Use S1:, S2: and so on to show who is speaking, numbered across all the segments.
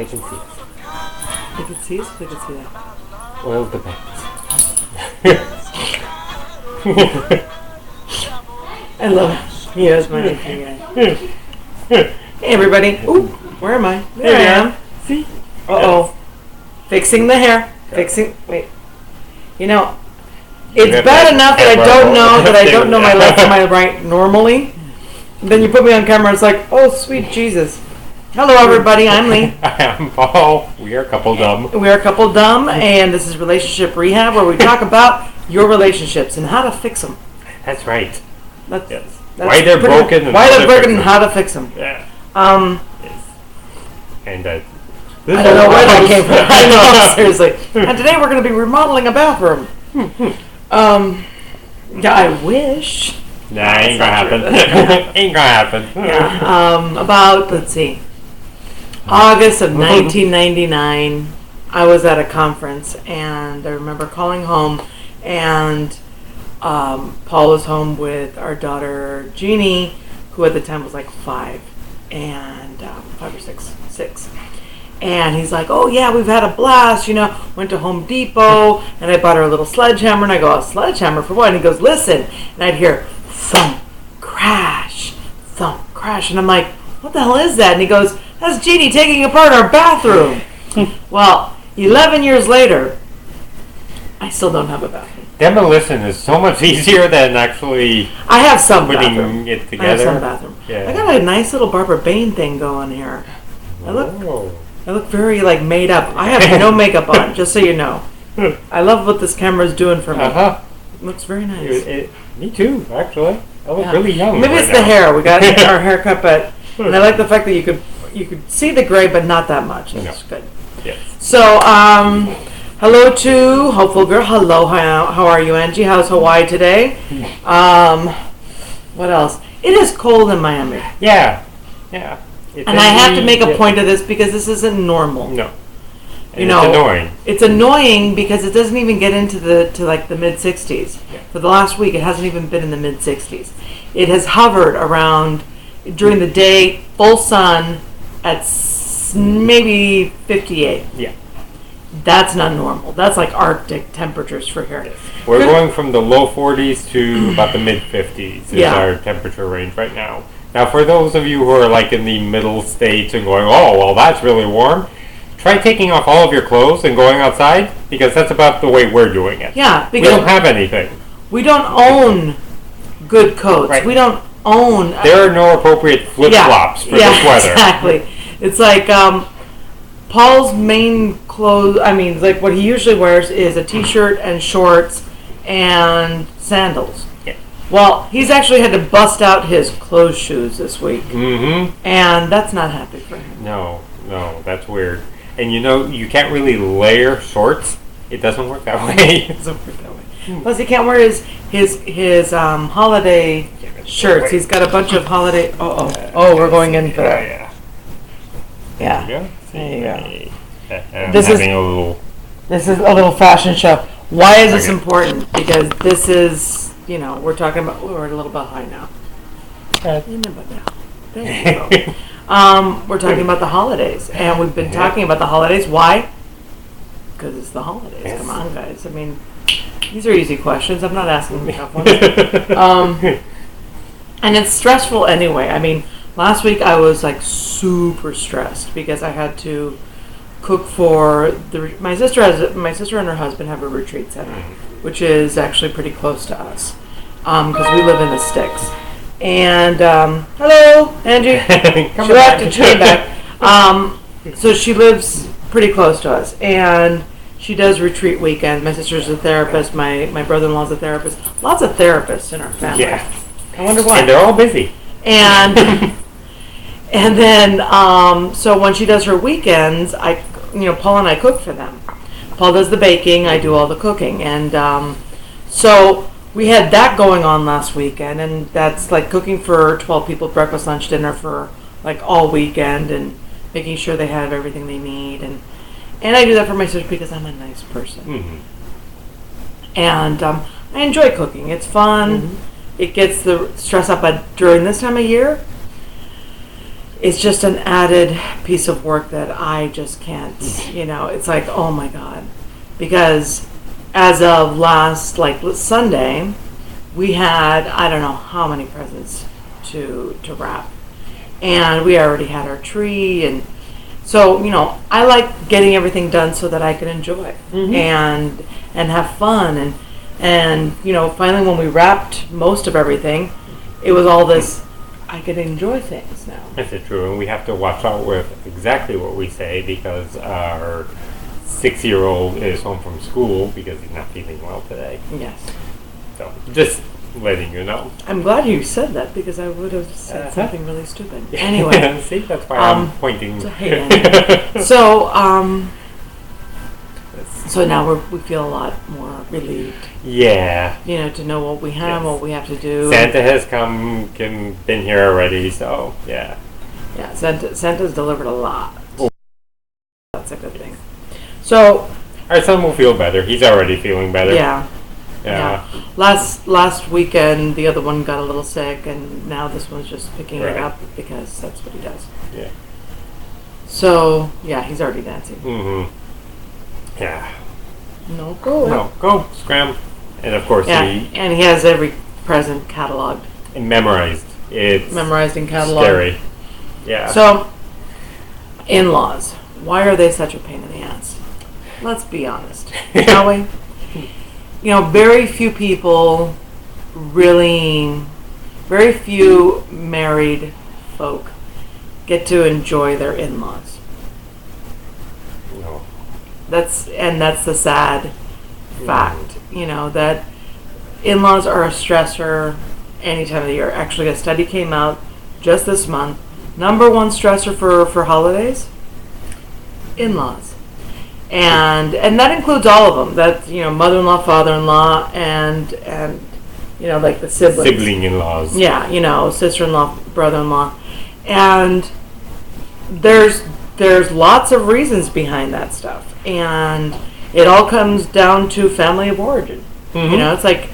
S1: they can see us.
S2: They can see us or they can see that?
S1: Well, it depends.
S2: I love it. He is my guy. Hey, everybody. Ooh, where am I? There I am.
S1: See?
S2: Uh-oh. Fixing the hair. Fixing. Wait. You know, it's bad enough that I don't know my left from my right normally. Then you put me on camera, it's like, oh, sweet Jesus. Hello, everybody. I'm Lee.
S1: I'm Paul. We are Couple Dumb.
S2: We're Couple Dumb, and this is Relationship Rehab, where we talk about your relationships and how to fix them.
S1: That's right.
S2: That's
S1: why they're broken and
S2: how to fix them.
S1: Yeah. Yes. And
S2: I don't know where that came from. I know, seriously. And today we're going to be remodeling a bathroom. Yeah, I wish.
S1: Nah, ain't gonna happen. Ain't gonna happen.
S2: Yeah. About, let's see, August of 1999, I was at a conference, and I remember calling home, and Paul was home with our daughter Jeannie, who at the time was like 5 or 6. And he's like, oh yeah, we've had a blast, went to Home Depot, and I bought her a little sledgehammer, and I go, a sledgehammer for what? And he goes, listen, and I'd hear thump, crash, and I'm like, what the hell is that? And he goes, that's Jeannie taking apart our bathroom. Well, 11 years later, I still don't have a bathroom.
S1: Demolition is so much easier than actually
S2: I have some
S1: putting
S2: bathroom.
S1: it together.
S2: I have some bathroom.
S1: Yeah.
S2: I got a nice little Barbara Bain thing going here. I look very made up. I have no makeup on, just so you know. I love what this camera is doing for me. It looks very nice.
S1: Me too, actually. I look really young.
S2: Maybe it's the hair. We got our haircut, and I like the fact that you could see the gray, but not that much. That's good.
S1: Yes.
S2: So, hello to Hopeful Girl. Hello, how are you, Angie? How's Hawaii today? What else? It is cold in Miami.
S1: Yeah.
S2: And I have to make a point of this because this isn't normal.
S1: No.
S2: And
S1: it's annoying.
S2: It's annoying because it doesn't even get into the mid 60s.
S1: Yeah.
S2: For the last week, it hasn't even been in the mid 60s. It has hovered around during the day, full sun at maybe 58.
S1: Yeah.
S2: That's not normal. That's like Arctic temperatures for here.
S1: Yes. We're going from the low 40s to about the mid 50s is our temperature range right now. Now, for those of you who are in the middle states and going, oh, well, that's really warm, try taking off all of your clothes and going outside, because that's about the way we're doing it.
S2: Yeah, because
S1: we don't have anything.
S2: We don't own good coats.
S1: Right.
S2: We don't own...
S1: there are no appropriate flip-flops for this weather.
S2: Exactly. It's like Paul's main clothes, what he usually wears is a t-shirt and shorts and sandals.
S1: Yeah.
S2: Well, he's actually had to bust out his clothes shoes this week.
S1: Mm-hmm.
S2: And that's not happy for him.
S1: No, that's weird. And you can't really layer shorts. It doesn't work that way.
S2: It doesn't work that way. Plus, he can't wear his holiday shirts. He's got a bunch of holiday... Oh, we're going in for that. Yeah. There you go. This is a little fashion show. Why is this important? Because this is, we're talking about... We're a little bit high now. There you go. We're talking about the holidays, and we've been talking about the holidays. Why? Because it's the holidays. Yes. Come on, guys. These are easy questions. I'm not asking tough ones. And it's stressful anyway. Last week I was super stressed because I had to cook for my sister and her husband have a retreat center, which is actually pretty close to us because we live in the sticks. And hello, Angie. She came back. So she lives pretty close to us, and she does retreat weekends. My sister's a therapist. My brother-in-law's a therapist. Lots of therapists in our family.
S1: Yeah.
S2: I wonder why.
S1: And they're all busy.
S2: And and then so when she does her weekends, Paul and I cook for them. Paul does the baking. I do all the cooking, and so. We had that going on last weekend, and that's cooking for 12 people, breakfast, lunch, dinner for all weekend, and making sure they have everything they need. And I do that for my sister because I'm a nice person. Mm-hmm. And I enjoy cooking. It's fun. Mm-hmm. It gets the stress up, but during this time of year, it's just an added piece of work that I just can't, it's like, oh my God. Because as of last, Sunday, we had, I don't know how many presents to wrap. And we already had our tree. And so, I like getting everything done so that I can enjoy and have fun. And finally when we wrapped most of everything, it was all this, I could enjoy things now.
S1: That's true, and we have to watch out with exactly what we say because our 6-year-old is home from school because he's not feeling well today.
S2: Yes.
S1: So, just letting you know.
S2: I'm glad you said that because I would have said something really stupid. Anyway.
S1: See, that's why I'm pointing.
S2: So now we feel a lot more relieved.
S1: Yeah.
S2: To know what we have, what we have to do.
S1: Santa has been here already, so yeah.
S2: Yeah, Santa's delivered a lot. Oh. That's a good thing. So
S1: our son will feel better. He's already feeling better.
S2: Yeah. Last weekend, the other one got a little sick, and now this one's just picking it up because that's what he does.
S1: Yeah.
S2: So yeah, he's already dancing.
S1: Mm-hmm. Yeah.
S2: No,
S1: go, scram. And of course
S2: and he has every present cataloged.
S1: And memorized. It's
S2: memorized and cataloged.
S1: Scary. Yeah.
S2: So, in-laws. Why are they such a pain in the ass? Let's be honest, shall we? Very few people very few married folk get to enjoy their in-laws.
S1: No.
S2: That's the sad fact, that in-laws are a stressor any time of the year. Actually, a study came out just this month. Number one stressor for holidays, in-laws. And that includes all of them. That's, mother-in-law, father-in-law, and the siblings.
S1: Sibling in-laws.
S2: Yeah, sister-in-law, brother-in-law. And there's lots of reasons behind that stuff. And it all comes down to family of origin. Mm-hmm. It's like,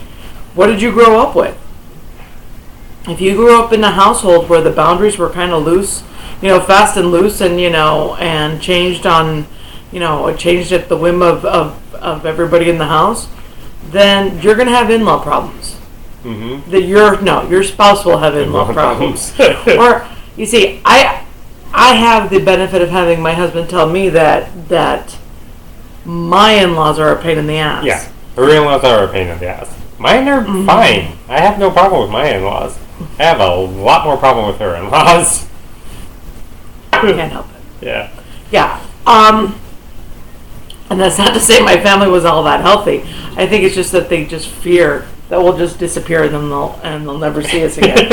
S2: what did you grow up with? If you grew up in a household where the boundaries were kind of loose, fast and loose, and and changed on, changed at the whim of everybody in the house, then you're going to have in-law problems.
S1: Mm-hmm.
S2: Your spouse will have in-law problems. Or you see, I have the benefit of having my husband tell me that my in-laws are a pain in the ass.
S1: Yeah, her in-laws are a pain in the ass. Mine are fine. I have no problem with my in-laws. I have a lot more problem with her in-laws.
S2: Can't help it.
S1: Yeah.
S2: Yeah. And that's not to say my family was all that healthy. I think it's just that they just fear that we'll just disappear and they'll never see us again.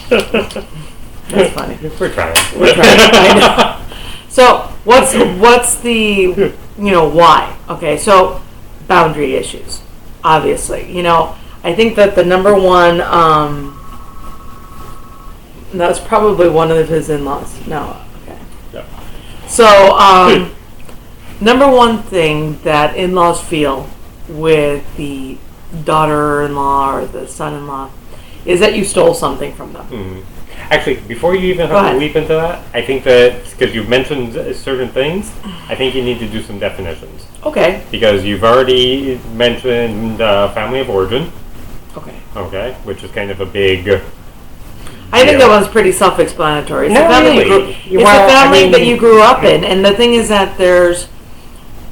S2: That's funny.
S1: We're trying.
S2: I know. So what's the why? Okay, so boundary issues. Obviously, I think that the number one that was probably one of his in-laws. No, okay.
S1: Yeah.
S2: So number one thing that in-laws feel with the daughter-in-law or the son-in-law is that you stole something from them.
S1: Mm-hmm. Actually, before you even have to leap into that, I think that, because you've mentioned certain things, I think you need to do some definitions.
S2: Okay.
S1: Because you've already mentioned family of origin.
S2: Okay.
S1: Okay, which is kind of a big...
S2: I think that one's pretty self-explanatory. It's the family that you grew up in. And the thing is that there's...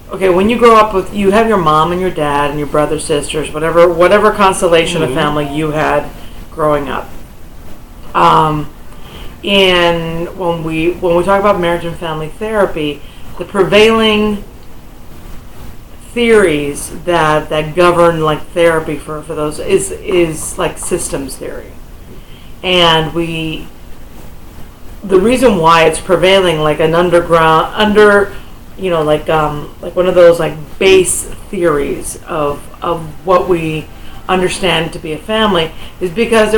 S2: Okay, when you grow up with... You have your mom and your dad and your brothers, sisters, whatever constellation of family you had growing up. And when we talk about marriage and family therapy, the prevailing theories that govern therapy for those is like systems theory. And the reason why it's prevailing like an one of those base theories of what we understand to be a family is because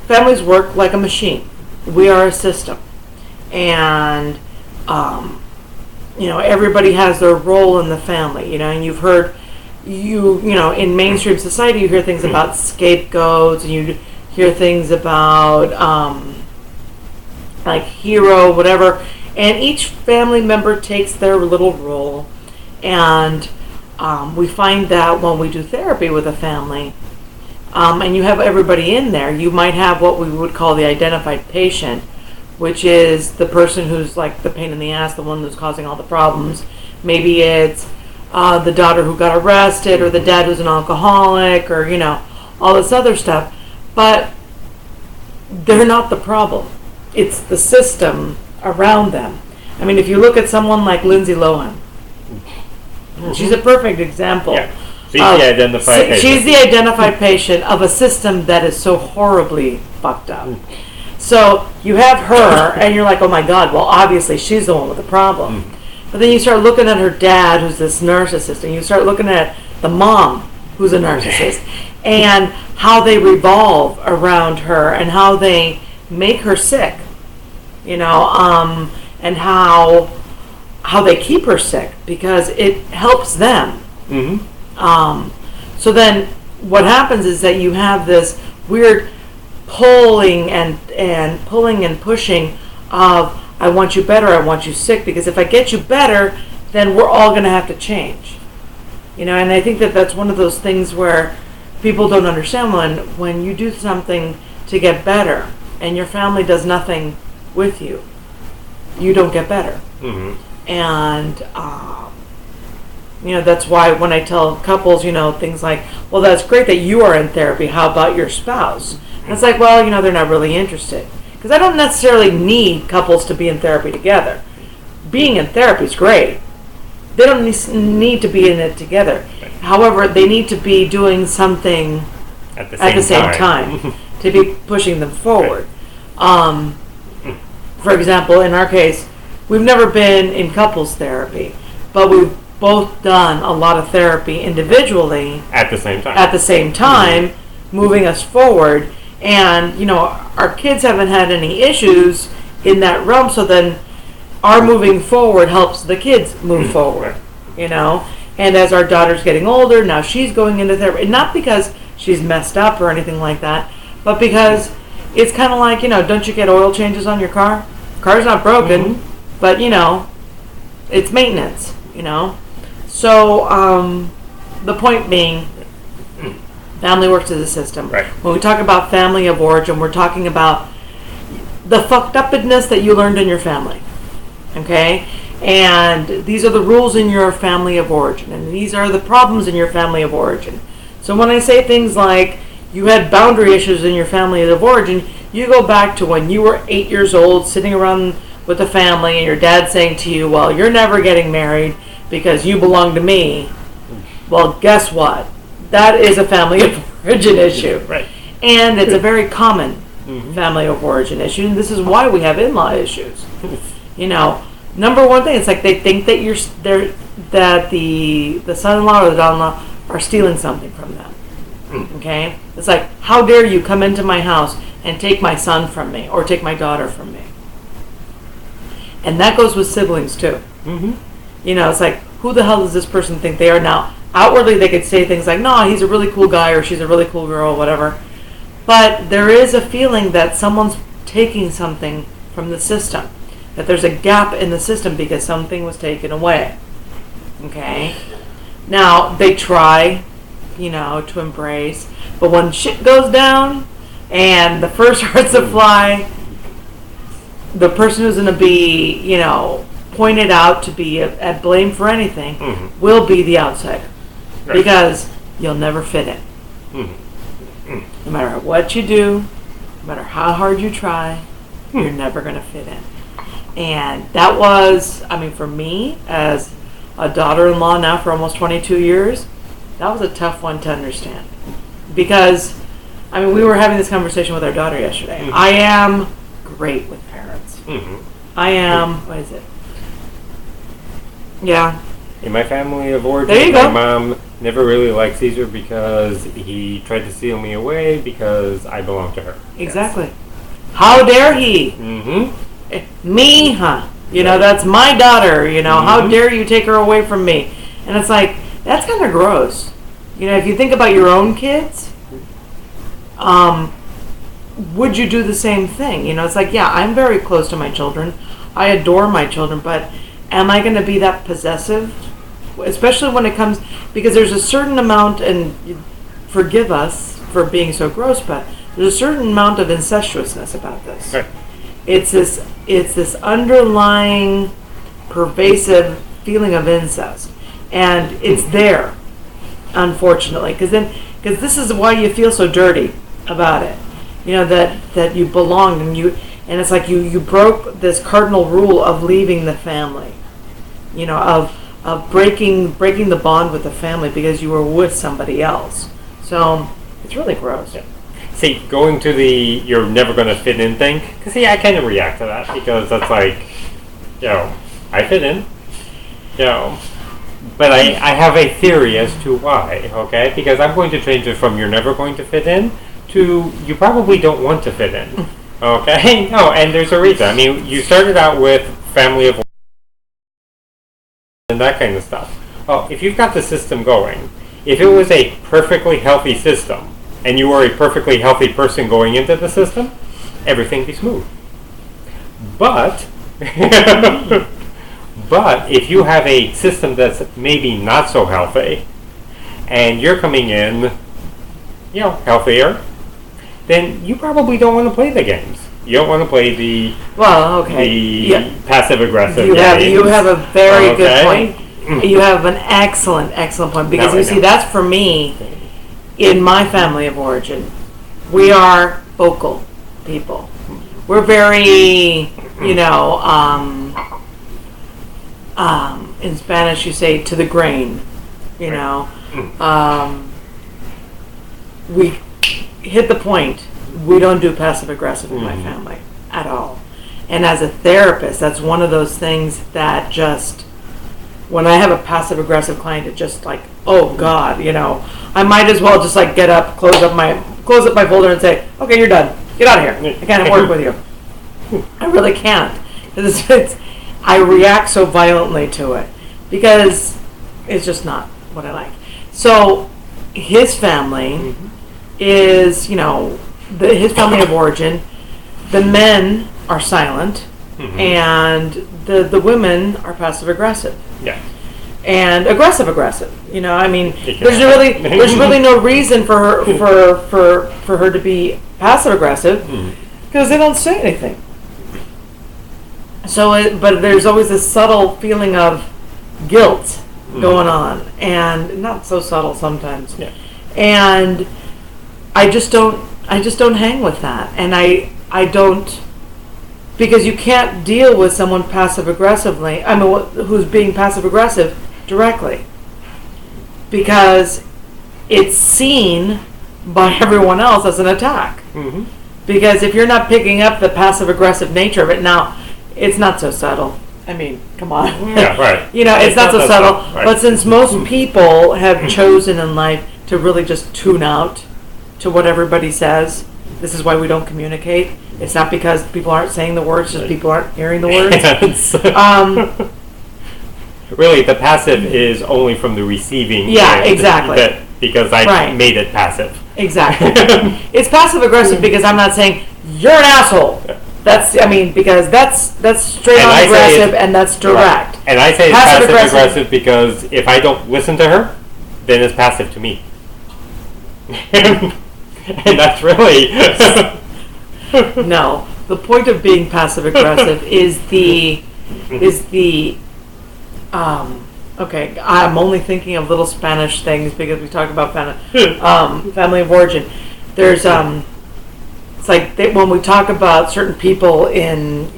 S2: families work like a machine. We are a system. And everybody has their role in the family, and you've heard in mainstream society you hear things about scapegoats, and you hear things about like hero, whatever. And each family member takes their little role. And we find that when we do therapy with a family, and you have everybody in there, you might have what we would call the identified patient, which is the person who's like the pain in the ass, the one who's causing all the problems. Maybe it's the daughter who got arrested, or the dad who's an alcoholic, or, you know, all this other stuff. But they're not the problem. It's the system around them. I mean, if you look at someone like Lindsay Lohan, she's a perfect example.
S1: Yeah. She's the identified patient.
S2: She's the identified patient of a system that is so horribly fucked up. So you have her, and you're like, oh my God, well, obviously she's the one with the problem. But then you start looking at her dad, who's this narcissist, and you start looking at the mom, who's a narcissist, and how they revolve around her, and how they make her sick, you know, and how they keep her sick, because it helps them. So then what happens is that you have this weird pulling and pushing of, I want you better, I want you sick, because if I get you better, then we're all going to have to change. You know, and I think that that's one of those things where people don't understand when you do something to get better and your family does nothing with you, you don't get better. And, you know, that's why when I tell couples, you know, things like, well, that's great that you are in therapy, how about your spouse? And it's like, well, you know, they're not really interested. Because I don't necessarily need couples to be in therapy together. Being in therapy is great. They don't need to be in it together. However, they need to be doing something at the same time to be pushing them forward. For example, in our case, we've never been in couples therapy, but we've both done a lot of therapy individually
S1: at the same time,
S2: moving us forward. And, you know, our kids haven't had any issues in that realm, so then our moving forward helps the kids move forward, you know. And as our daughter's getting older, now she's going into therapy. Not because she's messed up or anything like that, but because it's kind of like, you know, don't you get oil changes on your car? Car's not broken, but, you know, it's maintenance, you know. So the point being, family works as a system.
S1: Right.
S2: When we talk about family of origin, we're talking about the fucked upness that you learned in your family. Okay? And these are the rules in your family of origin. And these are the problems in your family of origin. So when I say things like you had boundary issues in your family of origin, you go back to when you were 8 years old, sitting around with the family, and your dad saying to you, well, you're never getting married because you belong to me. Well, guess what? That is a family of origin issue.
S1: Right.
S2: And it's a very common family of origin issue. And this is why we have in-law issues. You know, number one thing, it's like they think that that the son-in-law or the daughter-in-law are stealing something from them. Okay? It's like, how dare you come into my house and take my son from me or take my daughter from me? And that goes with siblings too. You know, it's like, who the hell does this person think they are now? Outwardly, they could say things like, no, he's a really cool guy, or she's a really cool girl, whatever. But there is a feeling that someone's taking something from the system. That there's a gap in the system because something was taken away. Okay? Now, they try, you know, to embrace. But when shit goes down and the first starts to fly, the person who's going to be, you know, pointed out to be at blame for anything will be the outsider. Right. Because you'll never fit in. No matter what you do, no matter how hard you try, you're never going to fit in. And that was, I mean, for me, as a daughter-in-law now for almost 22 years, that was a tough one to understand. Because, I mean, we were having this conversation with our daughter yesterday. I am great with parents. I am, what is it? Yeah.
S1: In my family of origin,
S2: there you
S1: my
S2: go.
S1: mom never really liked Caesar because he tried to steal me away because I belong to her.
S2: Exactly. Yes. How dare he? Me, huh? You know, that's my daughter, you know, how dare you take her away from me? And it's like, that's kind of gross. You know, if you think about your own kids, would you do the same thing? It's like, yeah, I'm very close to my children. I adore my children, but am I going to be that possessive? Especially when it comes, because there's a certain amount, and forgive us for being so gross, but there's a certain amount of incestuousness about this.
S1: Right.
S2: It's this underlying, pervasive feeling of incest, and it's there, unfortunately, because this is why you feel so dirty about it. That you belonged, and it's like you broke this cardinal rule of leaving the family, of breaking the bond with the family because you were with somebody else. So it's really gross.
S1: Yeah. See, going to the you're never going to fit in thing, because I kind of react to that, because that's like, I fit in, but I have a theory as to why, okay? Because I'm going to change it from you're never going to fit in to you probably don't want to fit in, okay? No, and there's a reason. I mean, you started out with family of and that kind of stuff. Well, if you've got the system going, if it was a perfectly healthy system, and you were a perfectly healthy person going into the system, everything be smooth. But, but if you have a system that's maybe not so healthy, and you're coming in, healthier, then you probably don't want to play the games. You don't want to play the passive aggressive games.
S2: You have a very good point. You have an excellent point, because that's for me. In my family of origin, we are vocal people. We're very, in Spanish you say to the grain, we hit the point. We don't do passive aggressive in my family at all. And as a therapist, that's one of those things that just, when I have a passive aggressive client, it just like, oh God, I might as well just like get up, close up my folder and say, okay, you're done. Get out of here. I can't work with you. I really can't. I react so violently to it because it's just not what I like. So his family is, his family of origin, the men are silent and the women are passive aggressive.
S1: Yeah.
S2: And aggressive. There's really no reason for her to be passive aggressive because they don't say anything. So, but there's always this subtle feeling of guilt going on, and not so subtle sometimes. Yeah. And I just don't hang with that, and I don't. Because you can't deal with someone passive aggressively. Who's being passive aggressive directly, because it's seen by everyone else as an attack. Because if you're not picking up the passive aggressive nature of it, now it's not so subtle. Come on.
S1: Yeah, right.
S2: It's not so subtle. Right. But since most people have chosen in life to really just tune out to what everybody says, this is why we don't communicate. It's not because people aren't saying the words, just people aren't hearing the words.
S1: Really, the passive is only from the receiving.
S2: Yeah, exactly.
S1: Because I made it passive.
S2: Exactly. It's passive aggressive because I'm not saying you're an asshole. That's because that's straight on aggressive and that's direct.
S1: Right. And I say it's passive aggressive because if I don't listen to her, then it's passive to me. And that's really
S2: no. The point of being passive aggressive is the okay. I'm only thinking of little Spanish things because we talk about family of origin. There's it's like when we talk about certain people in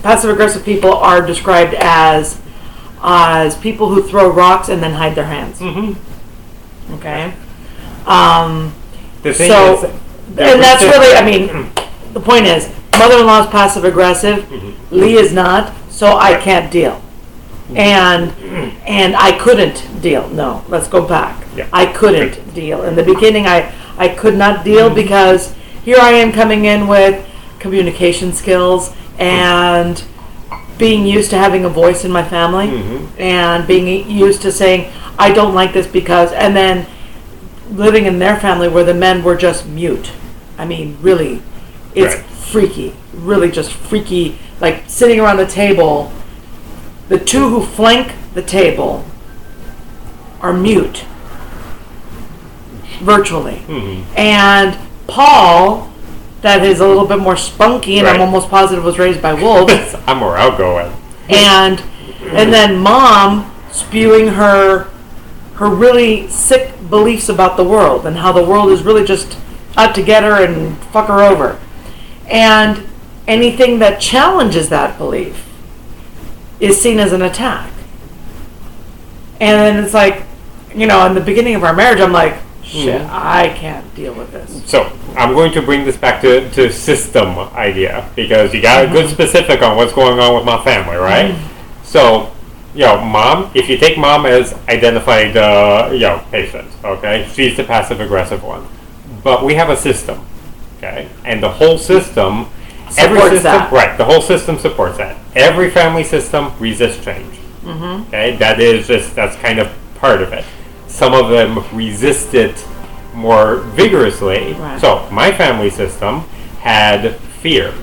S2: passive aggressive people are described as people who throw rocks and then hide their hands. Okay.
S1: The thing
S2: is, and that's really, the point is, mother-in-law is passive aggressive, Lee is not, so I can't deal. And I couldn't deal. No, let's go back. Yeah. I couldn't deal. In the beginning, I could not deal because here I am coming in with communication skills and being used to having a voice in my family and being used to saying, I don't like this because, and then living in their family where the men were just mute. I mean, really, it's freaky. Really just freaky. Like, sitting around the table, the two who flank the table are mute. Virtually. Mm-hmm. And Paul, that is a little bit more spunky, and I'm almost positive was raised by wolves.
S1: I'm more outgoing.
S2: And then Mom spewing her really sick beliefs about the world and how the world is really just out to get her and fuck her over. And anything that challenges that belief is seen as an attack. And then it's like, in the beginning of our marriage, I'm like, shit, I can't deal with this.
S1: So I'm going to bring this back to system idea, because you got a good specific on what's going on with my family, right? So, Mom, if you take Mom as identified, patient, okay? She's the passive aggressive one. But we have a system, okay? And the whole system, the whole system supports that. Every family system resists change. Mm-hmm. Okay? That's kind of part of it. Some of them resist it more vigorously. Right. So my family system had fear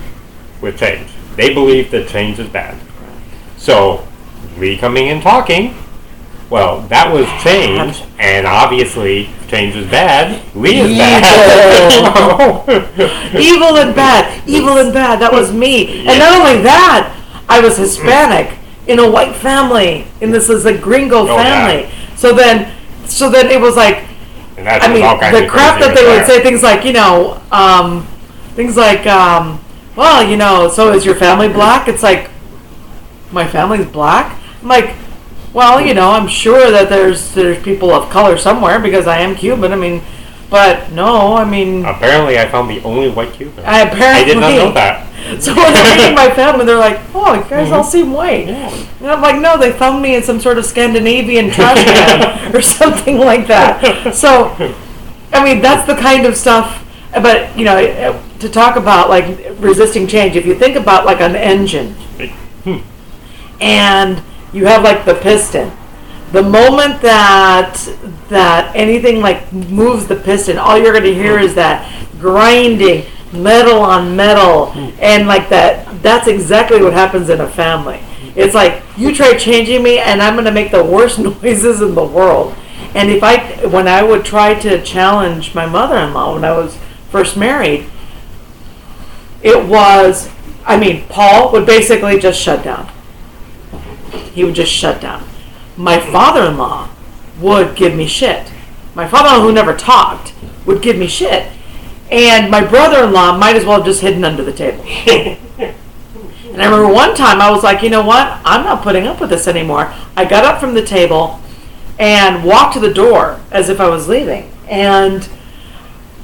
S1: with change. They believed that change is bad. Right. So Lee coming and talking, well, that was change, and obviously change is bad. Lee is bad.
S2: Evil and bad. Evil and bad. That was me. Yeah. And not only that, I was Hispanic in a white family. And this is a gringo family. Yeah. So then it was like, the crap that they would say, things like, so is your family black? It's like, my family's black? I'm like, well, I'm sure that there's people of color somewhere because I am Cuban. But no,
S1: apparently I found the only white Cuban.
S2: I
S1: did not know that.
S2: So when they're meeting my family, they're like, oh, you guys all seem white. Yeah. And I'm like, no, they found me in some sort of Scandinavian trash can or something like that. So, that's the kind of stuff. But, to talk about, like, resisting change, if you think about, like, an engine, and you have, like, the piston. The moment that anything, like, moves the piston, all you're going to hear is that grinding, metal on metal, and like that's exactly what happens in a family. It's like, you try changing me and I'm going to make the worst noises in the world. And when I would try to challenge my mother-in-law when I was first married, it was, Paul would basically just shut down. He would just shut down. My father-in-law would give me shit. My father-in-law, who never talked, would give me shit. And my brother-in-law might as well have just hidden under the table. And I remember one time I was like, you know what? I'm not putting up with this anymore. I got up from the table and walked to the door as if I was leaving. And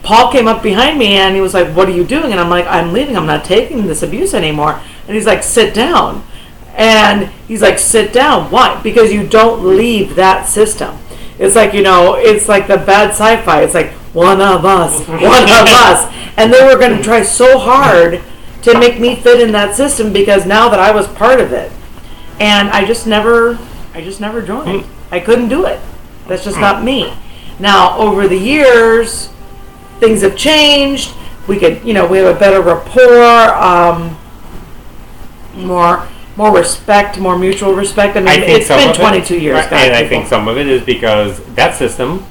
S2: Paul came up behind me and he was like, what are you doing? And I'm like, I'm leaving. I'm not taking this abuse anymore. And he's like, sit down. And he's like, sit down. Why? Because you don't leave that system. It's like, it's like the bad sci-fi. It's like, one of us. And they were going to try so hard to make me fit in that system because now that I was part of it. And I just never joined. I couldn't do it. That's just not me. Now, over the years, things have changed. We have a better rapport, more respect, more mutual respect. It's been 22 years.
S1: Right, and I think some of it is because that system,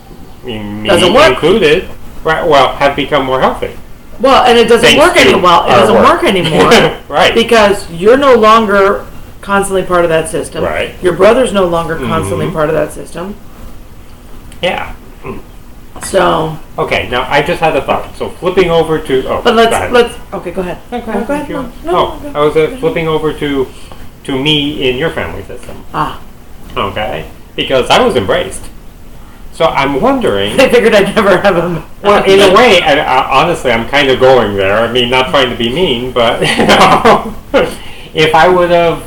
S1: me included, have become more healthy.
S2: Well, and it doesn't work anymore. It doesn't work anymore.
S1: Right.
S2: Because you're no longer constantly part of that system.
S1: Right.
S2: Your brother's no longer constantly part of that system.
S1: Yeah.
S2: So.
S1: Okay, now I just had a thought. So flipping over to. Oh,
S2: but let's. Okay, go ahead.
S1: Okay,
S2: go ahead.
S1: No, I was flipping over to me in your family system.
S2: Ah.
S1: Okay, because I was embraced. So I'm wondering.
S2: I figured I'd never have him.
S1: Well, in a way, honestly, I'm kind of going there. Not trying to be mean, but if I would have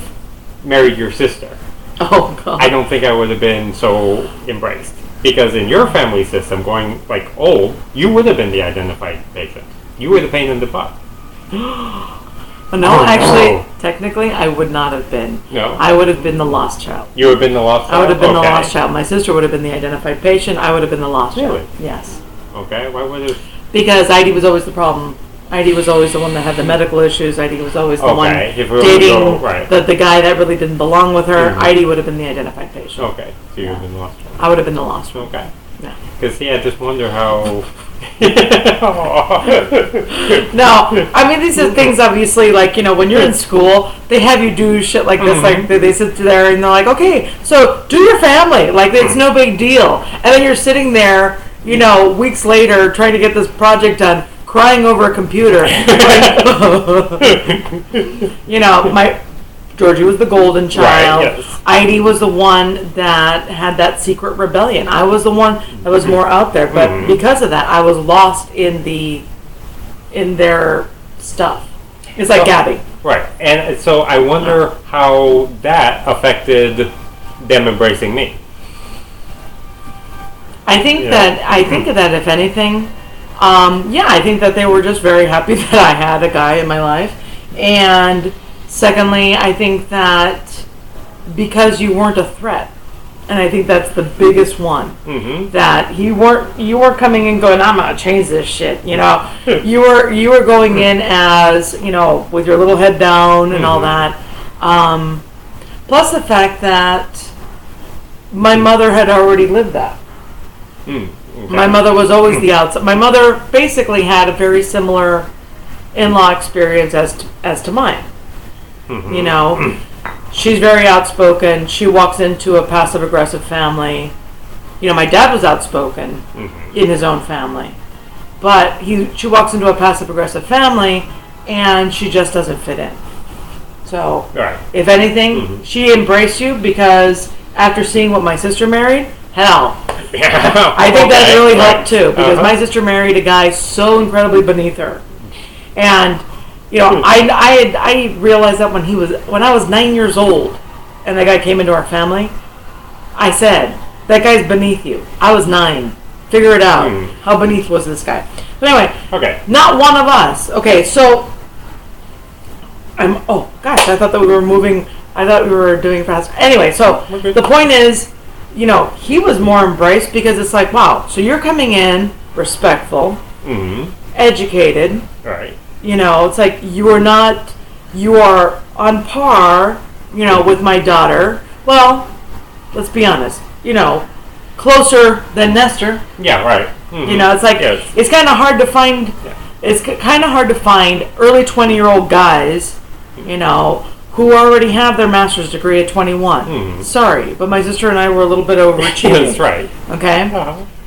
S1: married your sister,
S2: oh God,
S1: I don't think I would have been so embraced. Because in your family system, going like old, you would have been the identified patient. You were the pain in the butt.
S2: Technically, I would not have been.
S1: No?
S2: I would have been the lost child.
S1: You would have been the lost child?
S2: I would have been the lost child. My sister would have been the identified patient. I would have been the lost child.
S1: Really?
S2: Yes.
S1: Okay, why would have...
S2: because Heidi was always the problem. Heidi was always the one that had the medical issues. Heidi was always the one dating the guy that really didn't belong with her. Heidi would have been the identified patient.
S1: Okay, so you would have been the lost one.
S2: I would have been the lost one.
S1: Okay.
S2: Yeah.
S1: Because, I just wonder how...
S2: No, I mean, these are things, obviously, like, when you're in school, they have you do shit like this, like, they sit there and they're like, okay, so do your family, like, it's no big deal. And then you're sitting there, weeks later, trying to get this project done, crying over a computer. Georgie was the golden child. Right, yes. Heidi was the one that had that secret rebellion. I was the one that was more out there, but because of that, I was lost in their stuff. It's like Gabby.
S1: Right, and so I wonder how that affected them embracing me.
S2: I think that if anything, I think that they were just very happy that I had a guy in my life, and secondly, I think that because you weren't a threat, and I think that's the biggest one, that you weren't coming in going, I'm gonna change this shit. You were going in as with your little head down and all that. Plus the fact that my mother had already lived that. Okay. My mother was always the outside. My mother basically had a very similar in-law experience as to mine. She's very outspoken. She walks into a passive-aggressive family. My dad was outspoken in his own family. But she walks into a passive-aggressive family, and she just doesn't fit in. So, if anything, she embraced you because after seeing what my sister married, hell. I think that really helped, too, because my sister married a guy so incredibly beneath her. And... I realized that when I was 9 years old, and that guy came into our family, I said, that guy's beneath you. I was 9. Figure it out. How beneath was this guy? But anyway, not one of us. Okay, so I thought that we were moving. I thought we were doing fast. Anyway, so the point is, he was more embraced because it's like, wow, so you're coming in respectful, educated,
S1: right.
S2: It's like you are on par, with my daughter. Well, let's be honest, closer than Nestor.
S1: Yeah, right.
S2: It's like, it's kind of hard to find, it's kind of hard to find early 20-year-old guys, who already have their master's degree at 21. Sorry, but my sister and I were a little bit overachieving.
S1: That's right.
S2: Okay?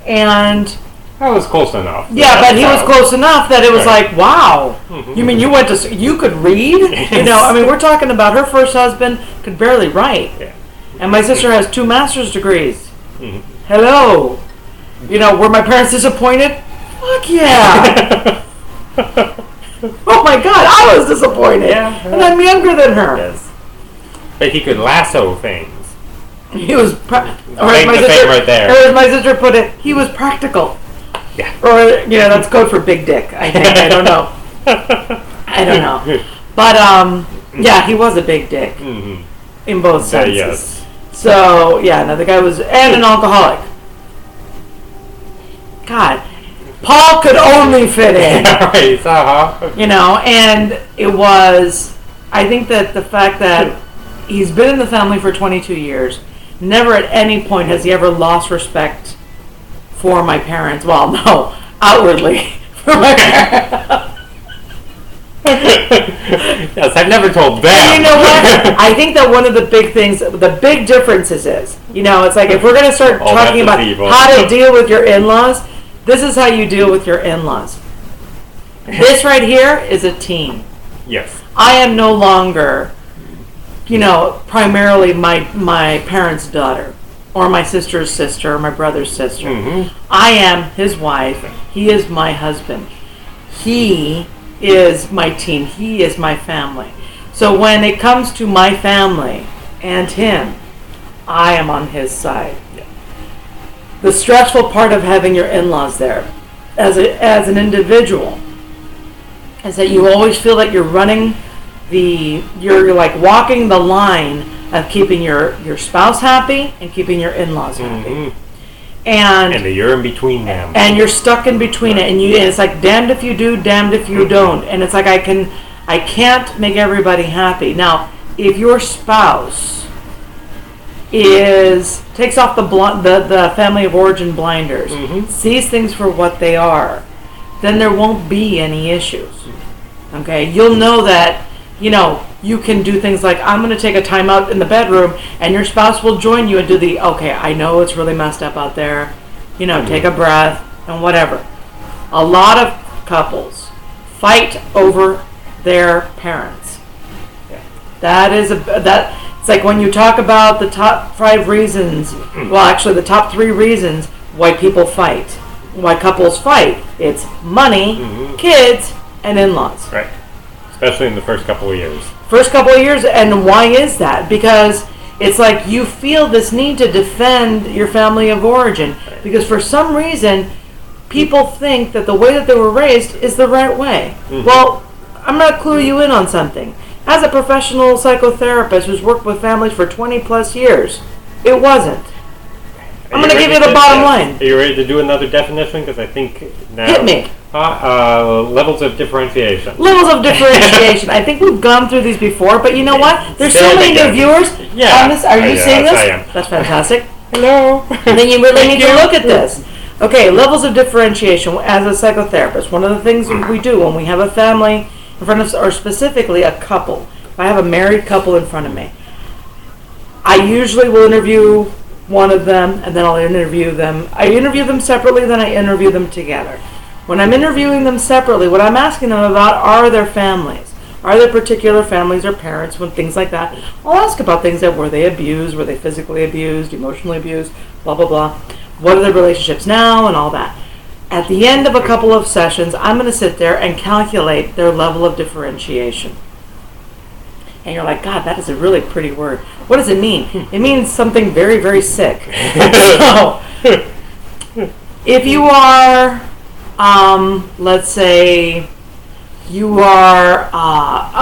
S2: And...
S1: I was close enough.
S2: Yeah, but he was close enough that it was like, wow. You mean you could read? We're talking about her first husband could barely write. Yeah. And my sister has 2 master's degrees. Hello. Were my parents disappointed? Fuck yeah. Oh my God, I was disappointed. Yeah. And I'm younger than her.
S1: Yes. But he could lasso things.
S2: He was,
S1: right there.
S2: Or as my sister put it, he was practical.
S1: Yeah.
S2: Or, that's code for big dick, I think. I don't know. But, he was a big dick. In both senses.
S1: Yes.
S2: So, the guy was, and an alcoholic. God. Paul could only fit in.
S1: Right.
S2: And it was, I think that the fact that he's been in the family for 22 years, never at any point has he ever lost respect for my parents. Well, no, outwardly for my parents.
S1: Yes, I've never told them.
S2: And you know what? I think that one of the big things, the big differences is, it's like if we're going to start talking about how to deal with your in-laws, this is how you deal with your in-laws. This right here is a team.
S1: Yes.
S2: I am no longer, primarily my parents' daughter. Or my sister's sister, or my brother's sister. I am his wife. He is my husband. He is my team. He is my family. So when it comes to my family and him, I am on his side. The stressful part of having your in-laws there, as an individual, is that you always feel that you're running you're like walking the line of keeping your spouse happy and keeping your in-laws happy. And
S1: you're in between them.
S2: And you're stuck in between it, and it's like damned if you do, damned if you don't. And it's like I can't make everybody happy. Now, if your spouse takes off the family of origin blinders, sees things for what they are, then there won't be any issues. Okay, you'll know that you can do things like, I'm going to take a time out in the bedroom, and your spouse will join you and do okay, I know it's really messed up out there, take a breath and whatever. A lot of couples fight over their parents. It's like when you talk about the top 5 reasons, well, actually the top 3 reasons why people fight, why couples fight. It's money, kids, and in-laws.
S1: Right. Especially in the first couple of years.
S2: And why is that? Because it's like you feel this need to defend your family of origin. Right. Because for some reason, people think that the way that they were raised is the right way. Well, I'm going to clue you in on something. As a professional psychotherapist who's worked with families for 20 plus years, it wasn't. I'm going to give you the bottom line.
S1: Are you ready to do another definition? Because I think now...
S2: Hit me.
S1: Levels of differentiation.
S2: I think we've gone through these before, but you know what? There's so many new viewers on this. Are you seeing this?
S1: I am.
S2: That's fantastic.
S1: Hello.
S2: And then you really need to look at this. Okay, levels of differentiation. As a psychotherapist, one of the things we do when we have a family in front of us, or specifically a couple, if I have a married couple in front of me, I usually will interview one of them, and then I'll interview them. I interview them separately, then I interview them together. When I'm interviewing them separately, what I'm asking them about are their families. Are there particular families or parents, when things like that? I'll ask about things that were they abused, were they physically abused, emotionally abused, blah, blah, blah. What are their relationships now and all that. At the end of a couple of sessions, I'm going to sit there and calculate their level of differentiation. And you're like, God, that is a really pretty word. What does it mean? It means something very, very sick. So, if you are, let's say, you are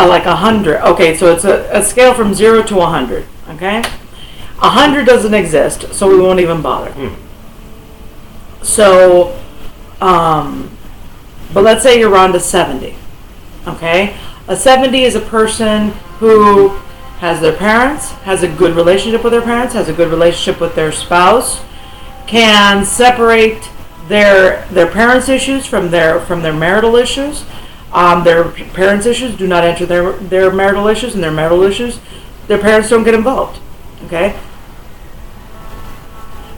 S2: like 100. Okay, so it's a scale from 0 to 100. Okay? 100 doesn't exist, so we won't even bother. So, but let's say you're on to 70. Okay? A 70 is a person who has their parents, has a good relationship with their parents, has a good relationship with their spouse, can separate their parents' issues from their marital issues. Their parents' issues do not enter their marital issues, and their marital issues, their parents don't get involved. Okay?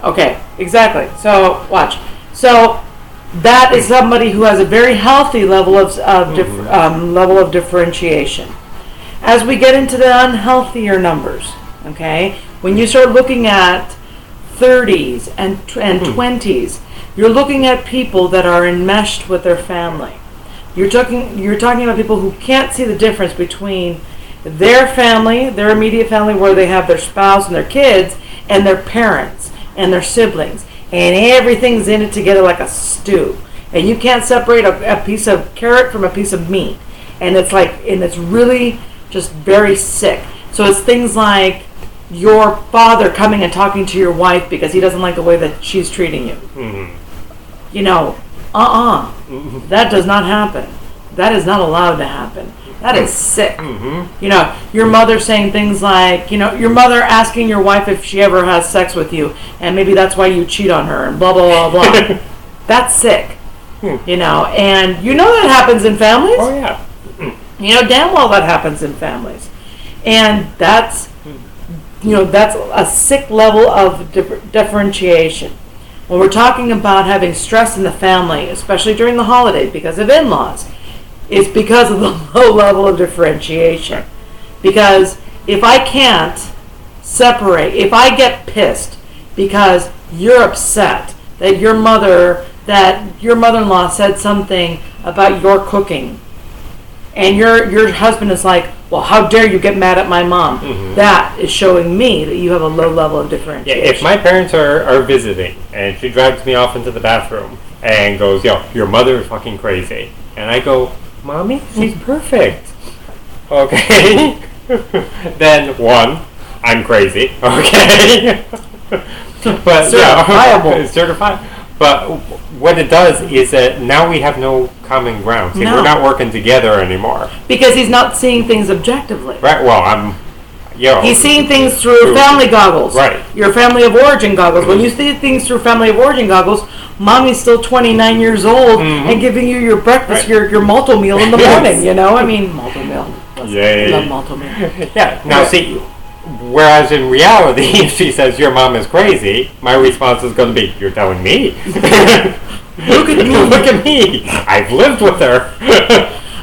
S2: Okay, exactly. So, watch. So, that is somebody who has a very healthy level of differentiation. As we get into the unhealthier numbers, okay, when you start looking at 30s and 20s, you're looking at people that are enmeshed with their family. You're talking about people who can't see the difference between their family, their immediate family, where they have their spouse and their kids, and their parents and their siblings, and everything's in it together like a stew. And you can't separate a piece of carrot from a piece of meat. And it's really just very sick. So it's things like your father coming and talking to your wife because he doesn't like the way that she's treating you. That does not happen. That is not allowed to happen. That is sick. Your mother saying things like, your mother asking your wife if she ever has sex with you, and maybe that's why you cheat on her, and blah, blah, blah, blah. That's sick. And that happens in families.
S1: Oh, yeah.
S2: Damn well that happens in families. And that's a sick level of differentiation. When we're talking about having stress in the family, especially during the holidays because of in-laws, it's because of the low level of differentiation. Because if I can't separate, if I get pissed because you're upset that your mother-in-law said something about your cooking, and your husband is like, well, how dare you get mad at my mom? That is showing me that you have a low level of differentiation.
S1: Yeah, if my parents are visiting, and she drags me off into the bathroom, and goes, your mother is fucking crazy. And I go, Mommy, she's perfect. Okay. Then, 1, I'm crazy. Okay. But
S2: certifiable.
S1: It's certified. But what it does is that now we have no common ground. See, we're not working together anymore.
S2: Because he's not seeing things objectively.
S1: Right. Well,
S2: he's seeing things through family goggles.
S1: Right.
S2: Your family of origin goggles. When you see things through family of origin goggles, mommy's still 29 years old and giving you your breakfast, your malto meal in the morning. You know, I mean, malto meal. I love malto meal.
S1: Yeah. Now, see, whereas in reality, if she says your mom is crazy, my response is going to be, "You're telling me."
S2: Look at me.
S1: Look at me. I've lived with her.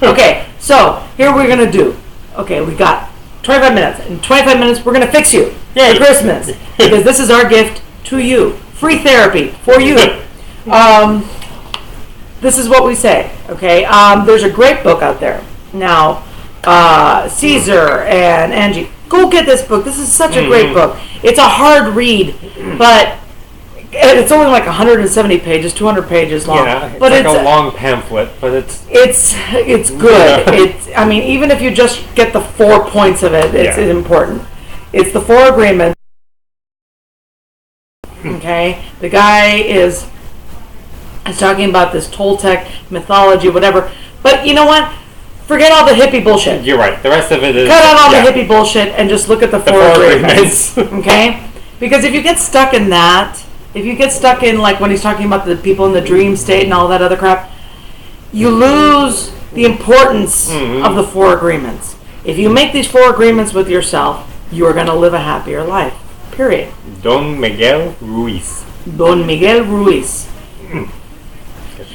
S2: Okay, so here we're going to do. Okay, we got 25 minutes. In 25 minutes, we're going to fix you for Christmas. Because this is our gift to you. Free therapy for you. This is what we say, okay? There's a great book out there. Now, Caesar and Angie, go get this book. This is such a great book. It's a hard read, but it's only like 170 pages, 200 pages long.
S1: Yeah, it's
S2: but
S1: like a long pamphlet, but it's
S2: good. I mean, even if you just get the 4 points of it, it's important. It's the 4 agreements. Okay, the guy is talking about this Toltec mythology, whatever. But you know what? Forget all the hippie bullshit.
S1: You're right. The rest of it is...
S2: Cut out all the hippie bullshit and just look at the 4 agreements. Okay? Because if you get stuck in that, if you get stuck in, like, when he's talking about the people in the dream state and all that other crap, you lose the importance of the 4 agreements. If you make these 4 agreements with yourself, you are going to live a happier life. Period.
S1: Don Miguel Ruiz.
S2: Don Miguel Ruiz.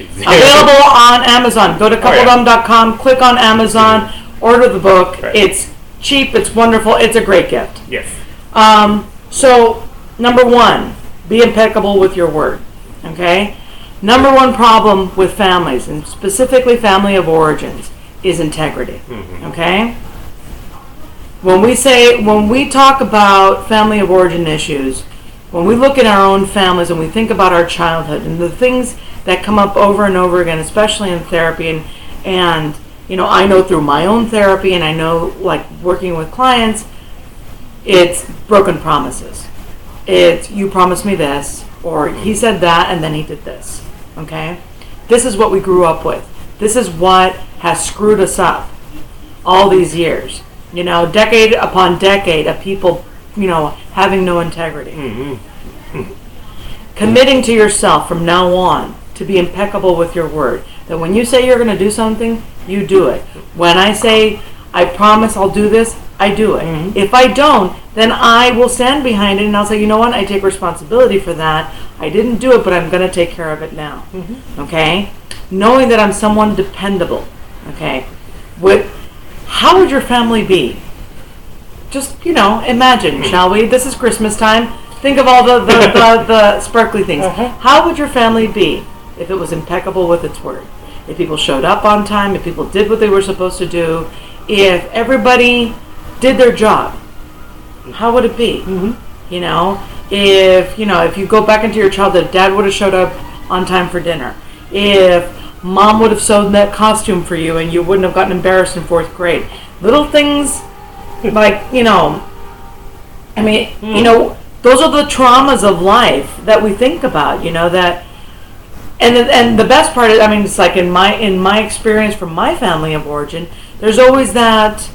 S2: Available on Amazon. Go to coupledom.com, click on Amazon, order the book.
S1: Right.
S2: It's cheap, it's wonderful, it's a great gift.
S1: Yes.
S2: So, number 1, be impeccable with your word. Okay? Number 1 problem with families, and specifically family of origins, is integrity. Okay? When we talk about family of origin issues, when we look at our own families and we think about our childhood and the things that come up over and over again, especially in therapy, and you know, I know through my own therapy, and I know, like, working with clients, it's broken promises. It's, you promised me this, or he said that and then he did this. Okay? This is what we grew up with. This is what has screwed us up all these years. You know, decade upon decade of people, you know, having no integrity. Committing to yourself from now on to be impeccable with your word. That when you say you're going to do something, you do it. When I say, I promise I'll do this, I do it. If I don't, then I will stand behind it and I'll say, you know what, I take responsibility for that. I didn't do it, but I'm going to take care of it now. Okay? Knowing that I'm someone dependable. Okay? How would your family be? Just, you know, imagine, shall we? This is Christmas time. Think of all the sparkly things. How would your family be if it was impeccable with its word? If people showed up on time, if people did what they were supposed to do, if everybody did their job, how would it be? You know, if you go back into your childhood, dad would have showed up on time for dinner. If mom would have sewn that costume for you and you wouldn't have gotten embarrassed in 4th grade. Little things like, you know, I mean, you know, those are the traumas of life that we think about, you know, that, and the best part is, I mean, it's like in my experience from my family of origin, there's always that,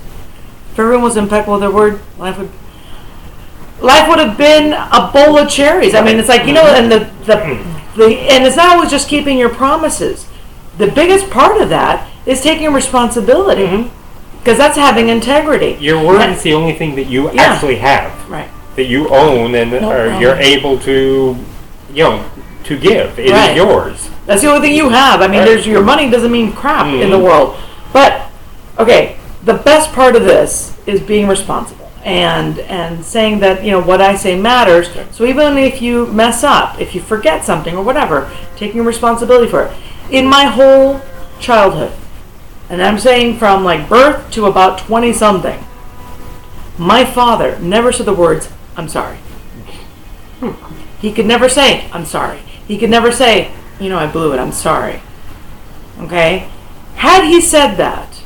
S2: if everyone was impeccable with their word, life would have been a bowl of cherries. I mean, it's like, you know, and and it's not always just keeping your promises. The biggest part of that is taking responsibility, because that's having integrity.
S1: Your word is the only thing that you actually have,
S2: right?
S1: That you own and you're able to, you know, to give. It is yours.
S2: That's the only thing you have. I mean, there's your money doesn't mean crap in the world. But okay, the best part of this is being responsible and saying that, you know, what I say matters. So even if you mess up, if you forget something or whatever, taking responsibility for it. In my whole childhood, and I'm saying from like birth to about 20 something, my father never said the words, I'm sorry. He could never say, I'm sorry. He could never say, you know, I blew it, I'm sorry. Okay? Had he said that,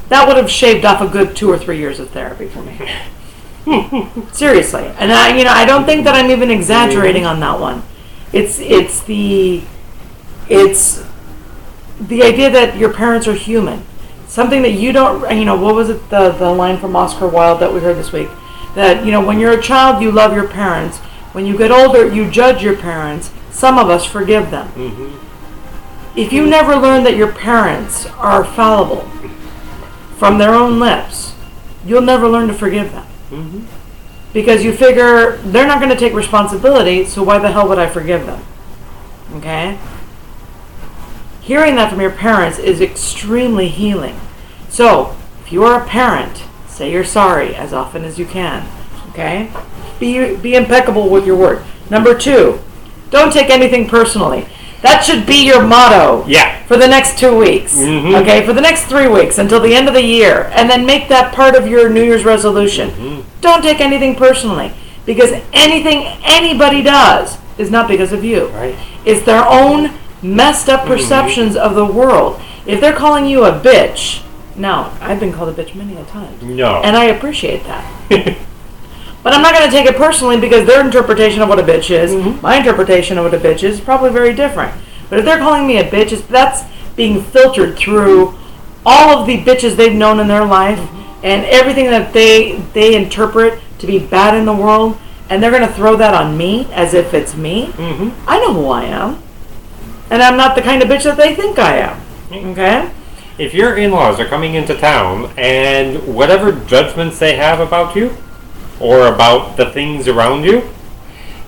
S2: that would have shaved off a good 2 or 3 years of therapy for me. Seriously. And I don't think that I'm even exaggerating on that one. It's the idea that your parents are human. Something that you don't, what was it, the line from Oscar Wilde that we heard this week? That, when you're a child, you love your parents. When you get older, you judge your parents. Some of us forgive them. Mm-hmm. If you never learn that your parents are fallible from their own lips, you'll never learn to forgive them. Mm-hmm. Because you figure they're not going to take responsibility, so why the hell would I forgive them? Okay? Hearing that from your parents is extremely healing. So, if you are a parent, say you're sorry as often as you can. Okay? Be impeccable with your word. Number 2, don't take anything personally. That should be your motto.
S1: Yeah.
S2: For the next 2 weeks. Mm-hmm. Okay? For the next 3 weeks until the end of the year. And then make that part of your New Year's resolution. Mm-hmm. Don't take anything personally. Because anything anybody does is not because of you.
S1: Right.
S2: It's their own messed up perceptions of the world. If they're calling you a bitch, now, I've been called a bitch many a time.
S1: No.
S2: And I appreciate that. But I'm not going to take it personally because their interpretation of what a bitch is, my interpretation of what a bitch is probably very different. But if they're calling me a bitch, that's being filtered through all of the bitches they've known in their life and everything that they interpret to be bad in the world, and they're going to throw that on me as if it's me. Mm-hmm. I know who I am. And I'm not the kind of bitch that they think I am. Okay?
S1: If your in-laws are coming into town and whatever judgments they have about you or about the things around you,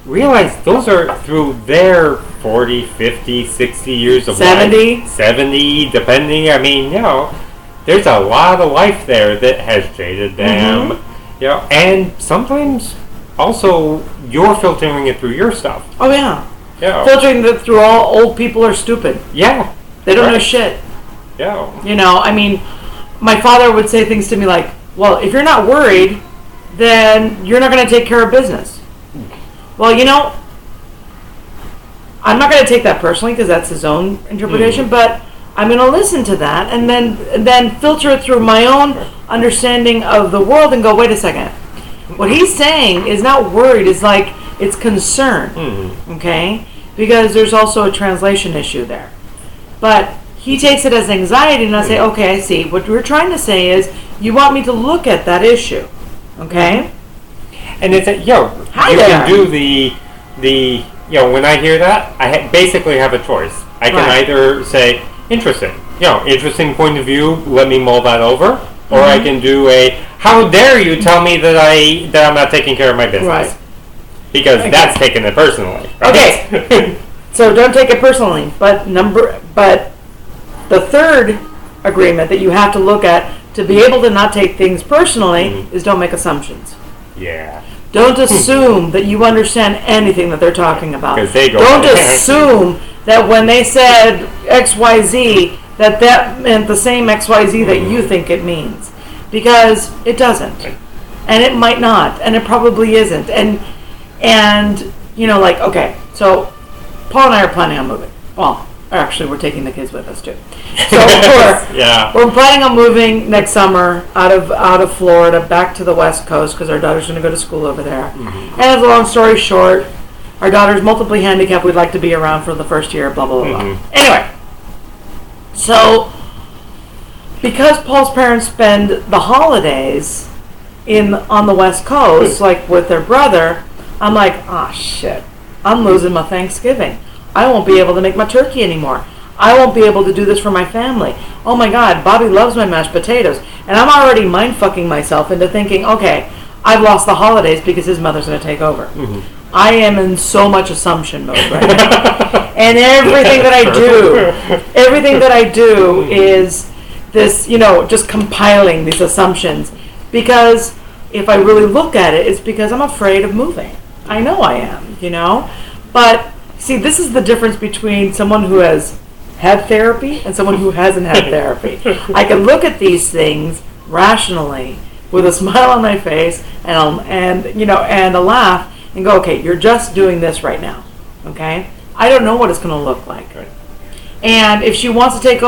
S1: realize those are through their 40, 50, 60 years of
S2: 70.
S1: life. 70, depending. There's a lot of life there that has jaded them. Mm-hmm. And sometimes also you're filtering it through your stuff.
S2: Oh, yeah.
S1: Yeah.
S2: Filtering that through all old people are stupid.
S1: Yeah.
S2: They don't know shit.
S1: Yeah.
S2: My father would say things to me like, well, if you're not worried, then you're not going to take care of business. Well, I'm not going to take that personally because that's his own interpretation, but I'm going to listen to that and then filter it through my own understanding of the world and go, wait a second. What he's saying is not worried, it's like it's concern. Okay? Because there's also a translation issue there. But he takes it as anxiety, and I say, okay, I see. What we're trying to say is, you want me to look at that issue. Okay?
S1: And it's can do the when I hear that, I basically have a choice. I can either say, interesting, interesting point of view, let me mull that over, or I can do how dare you tell me that I'm not taking care of my business.
S2: Right.
S1: Because that's taking it personally. Right?
S2: Okay. So don't take it personally. But the third agreement that you have to look at to be able to not take things personally is don't make assumptions.
S1: Yeah.
S2: Don't assume that you understand anything that they're talking about.
S1: Don't
S2: assume that when they said XYZ, that meant the same XYZ that you think it means. Because it doesn't. And it might not. And it probably isn't. And okay, so Paul and I are planning on moving. Well, actually, we're taking the kids with us too. So we're planning on moving next summer out of Florida back to the West Coast because our daughter's going to go to school over there. And as a long story short, our daughter's multiply handicapped. We'd like to be around for the first year. Blah blah blah. Blah. Anyway, so because Paul's parents spend the holidays on the West Coast, like with their brother, I'm like, shit, I'm losing my Thanksgiving. I won't be able to make my turkey anymore. I won't be able to do this for my family. Oh my God, Bobby loves my mashed potatoes. And I'm already mind-fucking myself into thinking, okay, I've lost the holidays because his mother's going to take over. I am in so much assumption mode right now. And everything that I do is this, just compiling these assumptions. Because if I really look at it, it's because I'm afraid of moving. I know I am, But, see, this is the difference between someone who has had therapy and someone who hasn't had therapy. I can look at these things rationally with a smile on my face and a laugh and go, okay, you're just doing this right now, okay? I don't know what it's going to look like. Right. And if she wants to take over,